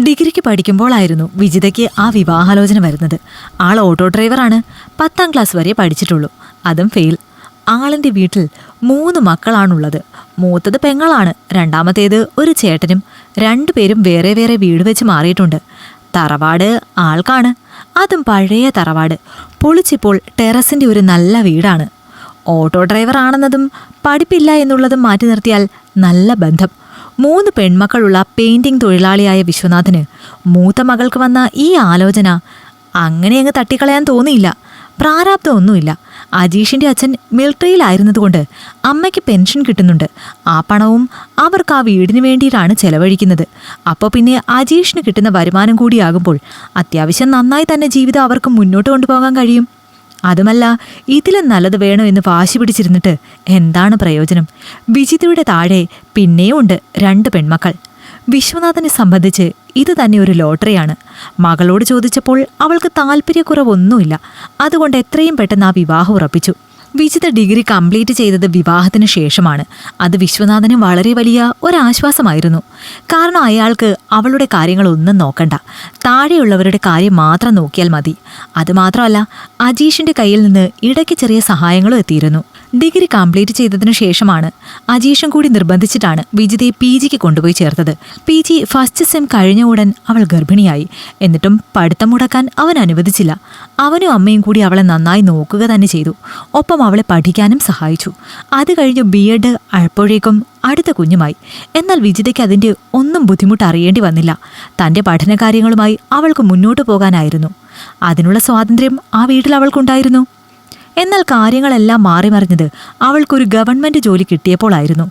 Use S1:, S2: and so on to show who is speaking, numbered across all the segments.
S1: ഡിഗ്രിക്ക് പഠിക്കുമ്പോഴായിരുന്നു വിജിതയ്ക്ക് ആ വിവാഹാലോചന വരുന്നത്. ആൾ ഓട്ടോ ഡ്രൈവറാണ്. 10ാം ക്ലാസ് വരെ പഠിച്ചിട്ടുള്ളൂ, അതും ഫെയിൽ. ആളിൻ്റെ വീട്ടിൽ 3 മക്കളാണുള്ളത്. മൂത്തത് പെങ്ങളാണ്, രണ്ടാമത്തേത് ഒരു ചേട്ടനും. 2 പേരും വേറെ വേറെ വീട് വെച്ച് മാറിയിട്ടുണ്ട്. തറവാട് ആൾക്കാണ്, അതും പഴയ തറവാട്. പൊളിച്ചിപ്പോൾ ടെറസിൻ്റെ ഒരു നല്ല വീടാണ്. ഓട്ടോ ഡ്രൈവർ ആണെന്നതും പഠിപ്പില്ല എന്നുള്ളതും മാറ്റി നിർത്തിയാൽ നല്ല ബന്ധം. 3 പെൺമക്കളുള്ള പെയിന്റിംഗ് തൊഴിലാളിയായ വിശ്വനാഥന് മൂത്ത മകൾക്ക് വന്ന ഈ ആലോചന അങ്ങനെ അങ്ങ് തട്ടിക്കളയാൻ തോന്നിയില്ല. പ്രാരാബ്ദമൊന്നുമില്ല. അജീഷിൻ്റെ അച്ഛൻ മിലിട്ടറിയിലായിരുന്നതുകൊണ്ട് അമ്മയ്ക്ക് പെൻഷൻ കിട്ടുന്നുണ്ട്. ആ പണവും അവർക്ക് ആ വീടിന് വേണ്ടിയിട്ടാണ് ചെലവഴിക്കുന്നത്. അപ്പോൾ പിന്നെ അജീഷിന് കിട്ടുന്ന വരുമാനം കൂടിയാകുമ്പോൾ അത്യാവശ്യം നന്നായി തന്നെ ജീവിതം അവർക്ക് മുന്നോട്ട് കൊണ്ടുപോകാൻ കഴിയും. അതുമല്ല, ഇതിലും നല്ലത് വേണോ എന്ന് വാശി പിടിച്ചിരുന്നിട്ട് എന്താണ് പ്രയോജനം? വിജിതയുടെ താഴെ പിന്നെയും ഉണ്ട് 2 പെൺമക്കൾ. വിശ്വനാഥനെ സംബന്ധിച്ച് ഇത് തന്നെ ഒരു ലോട്ടറിയാണ്. മകളോട് ചോദിച്ചപ്പോൾ അവൾക്ക് താല്പര്യക്കുറവൊന്നുമില്ല. അതുകൊണ്ട് എത്രയും പെട്ടെന്ന് ആ വിവാഹം ഉറപ്പിച്ചു. വിജിത ഡിഗ്രി കംപ്ലീറ്റ് ചെയ്തത് വിവാഹത്തിന് ശേഷമാണ്. അത് വിശ്വനാഥന് വളരെ വലിയ ഒരാശ്വാസമായിരുന്നു. കാരണം അയാൾക്ക് അവളുടെ കാര്യങ്ങളൊന്നും നോക്കണ്ട, താഴെയുള്ളവരുടെ കാര്യം മാത്രം നോക്കിയാൽ മതി. അതുമാത്രമല്ല, അജീഷിൻ്റെ കയ്യിൽ നിന്ന് ഇടയ്ക്ക് ചെറിയ സഹായങ്ങളും എത്തിയിരുന്നു. ഡിഗ്രി കംപ്ലീറ്റ് ചെയ്തതിനു ശേഷമാണ് അജീഷും കൂടി നിർബന്ധിച്ചിട്ടാണ് വിജിതയെ PGക്ക് കൊണ്ടുപോയി ചേർത്തത്. PG ഫസ്റ്റ് സെം കഴിഞ്ഞ ഉടൻ അവൾ ഗർഭിണിയായി. എന്നിട്ടും പഠിത്തം മുടക്കാൻ അവൻ അനുവദിച്ചില്ല. അവനും അമ്മയും കൂടി അവളെ നന്നായി നോക്കുക തന്നെ ചെയ്തു. ഒപ്പം അവളെ പഠിക്കാനും സഹായിച്ചു. അത് കഴിഞ്ഞ് B.Ed അപ്പോഴേക്കും അടുത്ത കുഞ്ഞുമായി. എന്നാൽ വിജിതയ്ക്ക് അതിൻ്റെ ഒന്നും ബുദ്ധിമുട്ട് അറിയേണ്ടി വന്നില്ല. തൻ്റെ പഠനകാര്യങ്ങളുമായി അവൾക്ക് മുന്നോട്ട് പോകാനായിരുന്നു. അതിനുള്ള സ്വാതന്ത്ര്യം ആ വീട്ടിൽ അവൾക്കുണ്ടായിരുന്നു. എന്നാൽ കാര്യങ്ങളെല്ലാം മാറിമറിഞ്ഞത് അവൾക്കൊരു ഗവൺമെൻറ് ജോലി കിട്ടിയപ്പോഴായിരുന്നു.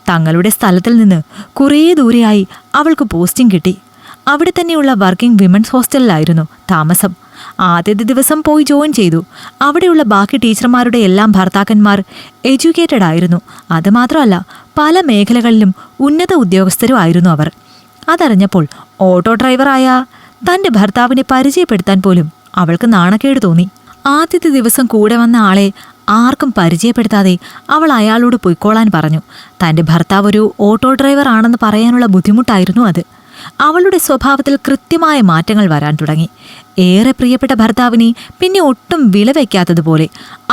S1: തങ്ങളുടെ സ്ഥലത്തിൽ നിന്ന് കുറേ ദൂരെയായി അവൾക്ക് പോസ്റ്റിംഗ് കിട്ടി. അവിടെ തന്നെയുള്ള വർക്കിംഗ് വിമൻസ് ഹോസ്റ്റലിലായിരുന്നു താമസം. ആദ്യത്തെ ദിവസം പോയി ജോയിൻ ചെയ്തു. അവിടെയുള്ള ബാക്കി ടീച്ചർമാരുടെ എല്ലാം ഭർത്താക്കന്മാർ എഡ്യൂക്കേറ്റഡ് ആയിരുന്നു. അതുമാത്രമല്ല, പല മേഖലകളിലും ഉന്നത ഉദ്യോഗസ്ഥരും ആയിരുന്നു അവർ. അതറിഞ്ഞപ്പോൾ ഓട്ടോ ഡ്രൈവറായ തൻ്റെ ഭർത്താവിനെ പരിചയപ്പെടുത്താൻ പോലും അവൾക്ക് നാണക്കേട് തോന്നി. ആദ്യത്തെ ദിവസം കൂടെ വന്ന ആളെ ആർക്കും പരിചയപ്പെടുത്താതെ അവൾ അയാളോട് പൊയ്ക്കോളാൻ പറഞ്ഞു. തൻ്റെ ഭർത്താവ് ഒരു ഓട്ടോ ഡ്രൈവർ ആണെന്ന് പറയാനുള്ള ബുദ്ധിമുട്ടായിരുന്നു അത്. അവളുടെ സ്വഭാവത്തിൽ കൃത്യമായ മാറ്റങ്ങൾ വരാൻ തുടങ്ങി. ഏറെ പ്രിയപ്പെട്ട ഭർത്താവിനെ പിന്നെ ഒട്ടും വില വയ്ക്കാത്തതുപോലെ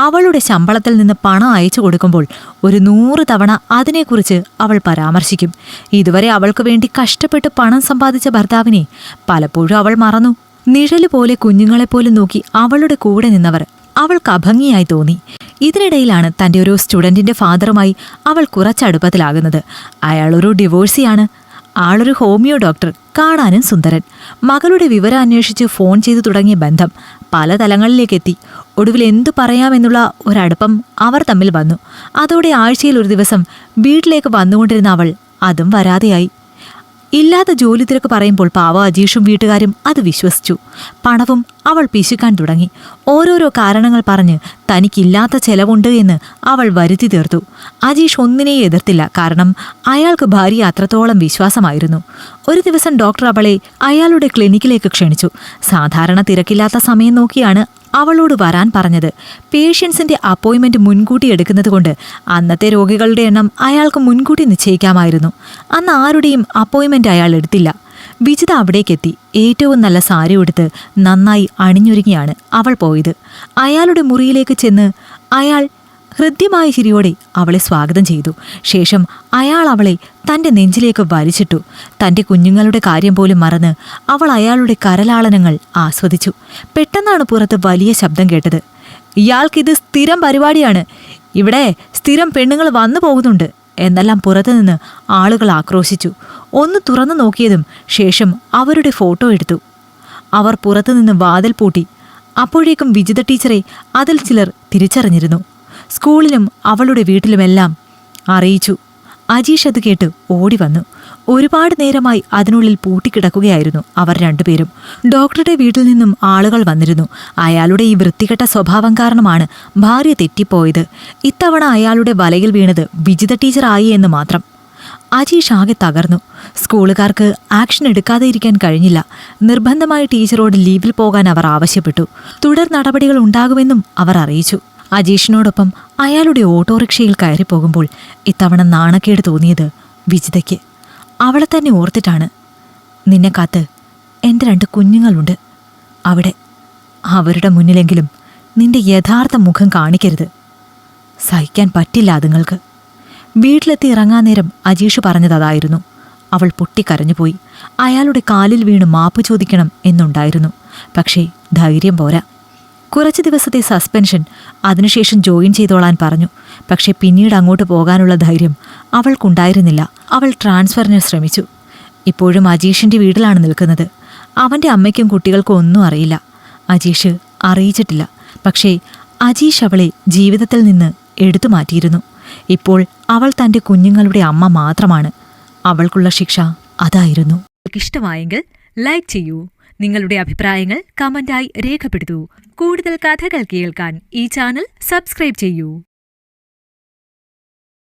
S1: അവളുടെ ശമ്പളത്തിൽ നിന്ന് പണം അയച്ചു കൊടുക്കുമ്പോൾ ഒരു 100 തവണ അതിനെക്കുറിച്ച് അവൾ പരാമർശിക്കും. ഇതുവരെ അവൾക്ക് വേണ്ടി കഷ്ടപ്പെട്ട് പണം സമ്പാദിച്ച ഭർത്താവിനെ പലപ്പോഴും അവൾ മറന്നു. നിഴല് പോലെ കുഞ്ഞുങ്ങളെപ്പോലും നോക്കി അവളുടെ കൂടെ നിന്നവർ അവൾക്ക് അഭംഗിയായി തോന്നി. ഇതിനിടയിലാണ് തൻ്റെ ഒരു സ്റ്റുഡൻറ്റിൻ്റെ ഫാദറുമായി അവൾ കുറച്ചടുപ്പത്തിലാകുന്നത്. അയാളൊരു ഡിവോഴ്സിയാണ്. ആളൊരു ഹോമിയോ ഡോക്ടർ, കാണാനും സുന്ദരൻ. മകളുടെ വിവരം അന്വേഷിച്ച് ഫോൺ ചെയ്തു തുടങ്ങിയ ബന്ധം പല തലങ്ങളിലേക്കെത്തി. ഒടുവിൽ എന്തു പറയാമെന്നുള്ള ഒരടുപ്പം അവർ തമ്മിൽ വന്നു. അതോടെ ആഴ്ചയിൽ ഒരു ദിവസം വീട്ടിലേക്ക് വന്നുകൊണ്ടിരുന്ന അവൾ അതും വരാതെയായി. ഇല്ലാത്ത ജോലി തിരക്ക് പറയുമ്പോൾ പാവ അജീഷും വീട്ടുകാരും അത് വിശ്വസിച്ചു. പണവും അവൾ പിശുക്കാൻ തുടങ്ങി. ഓരോരോ കാരണങ്ങൾ പറഞ്ഞ് തനിക്കില്ലാത്ത ചെലവുണ്ട് എന്ന് അവൾ വരുത്തി തീർത്തു. അജീഷ് ഒന്നിനെയും എതിർത്തില്ല. കാരണം അയാൾക്ക് ഭാര്യ അത്രത്തോളം വിശ്വാസമായിരുന്നു. ഒരു ദിവസം ഡോക്ടർ അവളെ അയാളുടെ ക്ലിനിക്കിലേക്ക് ക്ഷണിച്ചു. സാധാരണ തിരക്കില്ലാത്ത സമയം നോക്കിയാണ് അവളോട് വരാൻ പറഞ്ഞത്. പേഷ്യൻസിന്റെ അപ്പോയിൻമെന്റ് മുൻകൂട്ടി എടുക്കുന്നത് കൊണ്ട് അന്നത്തെ രോഗികളുടെ എണ്ണം അയാൾക്ക് മുൻകൂട്ടി നിശ്ചയിക്കാമായിരുന്നു. അന്ന് ആരുടെയും അപ്പോയിൻമെന്റ് അയാൾ എടുത്തില്ല. വിജിത അവിടേക്കെത്തി. ഏറ്റവും നല്ല സാരി ഉടുത്ത് നന്നായി അണിഞ്ഞൊരുങ്ങിയാണ് അവൾ പോയത്. അയാളുടെ മുറിയിലേക്ക് ചെന്ന് അയാൾ ഹൃദ്യമായ ചിരിയോടെ അവളെ സ്വാഗതം ചെയ്തു. ശേഷം അയാൾ അവളെ തൻ്റെ നെഞ്ചിലേക്ക് വലിച്ചിട്ടു. തൻ്റെ കുഞ്ഞുങ്ങളുടെ കാര്യം പോലും മറന്ന് അവൾ അയാളുടെ കരലാളനങ്ങൾ ആസ്വദിച്ചു. പെട്ടെന്നാണ് പുറത്ത് വലിയ ശബ്ദം കേട്ടത്. ഇയാൾക്കിത് സ്ഥിരം പരിപാടിയാണ്, ഇവിടെ സ്ഥിരം പെണ്ണുങ്ങൾ വന്നു പോകുന്നുണ്ട് എന്നെല്ലാം പുറത്തുനിന്ന് ആളുകൾ ആക്രോശിച്ചു. ഒന്ന് തുറന്നു നോക്കിയതും ശേഷം അവരുടെ ഫോട്ടോ എടുത്തു. അവർ പുറത്തുനിന്ന് വാതിൽ പൂട്ടി. അപ്പോഴേക്കും വിജിത ടീച്ചറെ അതിൽ ചിലർ തിരിച്ചറിഞ്ഞിരുന്നു. സ്കൂളിലും അവളുടെ വീട്ടിലുമെല്ലാം അറിയിച്ചു. അജീഷ് അത് കേട്ട് ഓടി വന്നു. ഒരുപാട് നേരമായി അതിനുള്ളിൽ പൂട്ടിക്കിടക്കുകയായിരുന്നു അവർ 2 പേരും. ഡോക്ടറുടെ വീട്ടിൽ നിന്നും ആളുകൾ വന്നിരുന്നു. അയാളുടെ ഈ വൃത്തികെട്ട സ്വഭാവം കാരണമാണ് ഭാര്യ തെറ്റിപ്പോയത്. ഇത്തവണ അയാളുടെ വലയിൽ വീണത് വിജിത ടീച്ചറായി എന്ന് മാത്രം. അജീഷ് ആകെ തകർന്നു. സ്കൂളുകാർക്ക് ആക്ഷൻ എടുക്കാതെ ഇരിക്കാൻ കഴിഞ്ഞില്ല. നിർബന്ധമായി ടീച്ചറോട് ലീവിൽ പോകാൻ അവർ ആവശ്യപ്പെട്ടു. തുടർ നടപടികൾ ഉണ്ടാകുമെന്നും അവർ അറിയിച്ചു. അജീഷിനോടൊപ്പം അയാളുടെ ഓട്ടോറിക്ഷയിൽ കയറിപ്പോകുമ്പോൾ ഇത്തവണ നാണക്കേട് തോന്നിയത് വിജിതയ്ക്ക്. അവളെ തന്നെ ഓർത്തിട്ടാണ്. നിന്നെ കാത്ത് എൻ്റെ 2 കുഞ്ഞുങ്ങളുണ്ട് അവിടെ. അവരുടെ മുന്നിലെങ്കിലും നിന്റെ യഥാർത്ഥ മുഖം കാണിക്കരുത്. സഹിക്കാൻ പറ്റില്ല അതുങ്ങൾക്ക്. വീട്ടിലെത്തി ഇറങ്ങാൻ നേരം അജീഷ് പറഞ്ഞതതായിരുന്നു. അവൾ പൊട്ടിക്കരഞ്ഞുപോയി. അയാളുടെ കാലിൽ വീണ് മാപ്പ് ചോദിക്കണം എന്നുണ്ടായിരുന്നു. പക്ഷേ ധൈര്യം പോരാ. കുറച്ച് ദിവസത്തെ സസ്പെൻഷൻ, അതിനുശേഷം ജോയിൻ ചെയ്തോളാൻ പറഞ്ഞു. പക്ഷെ പിന്നീട് അങ്ങോട്ട് പോകാനുള്ള ധൈര്യം അവൾക്കുണ്ടായിരുന്നില്ല. അവൾ ട്രാൻസ്ഫറിന് ശ്രമിച്ചു. ഇപ്പോഴും അജീഷിന്റെ വീട്ടിലാണ് നിൽക്കുന്നത്. അവന്റെ അമ്മയ്ക്കും കുട്ടികൾക്കും ഒന്നും അറിയില്ല. അജീഷ് അറിയിച്ചിട്ടില്ല. പക്ഷേ അജീഷ് അവളെ ജീവിതത്തിൽ നിന്ന് എടുത്തു മാറ്റിയിരുന്നു. ഇപ്പോൾ അവൾ തന്റെ കുഞ്ഞുങ്ങളുടെ അമ്മ മാത്രമാണ്. അവൾക്കുള്ള ശിക്ഷ അതായിരുന്നു. ഇഷ്ടമായെങ്കിൽ ലൈക്ക് ചെയ്യൂ. നിങ്ങളുടെ അഭിപ്രായങ്ങൾ കമന്റായി രേഖപ്പെടുത്തൂ. കൂടുതൽ കഥകൾ കേൾക്കാൻ ഈ ചാനൽ സബ്സ്ക്രൈബ് ചെയ്യൂ.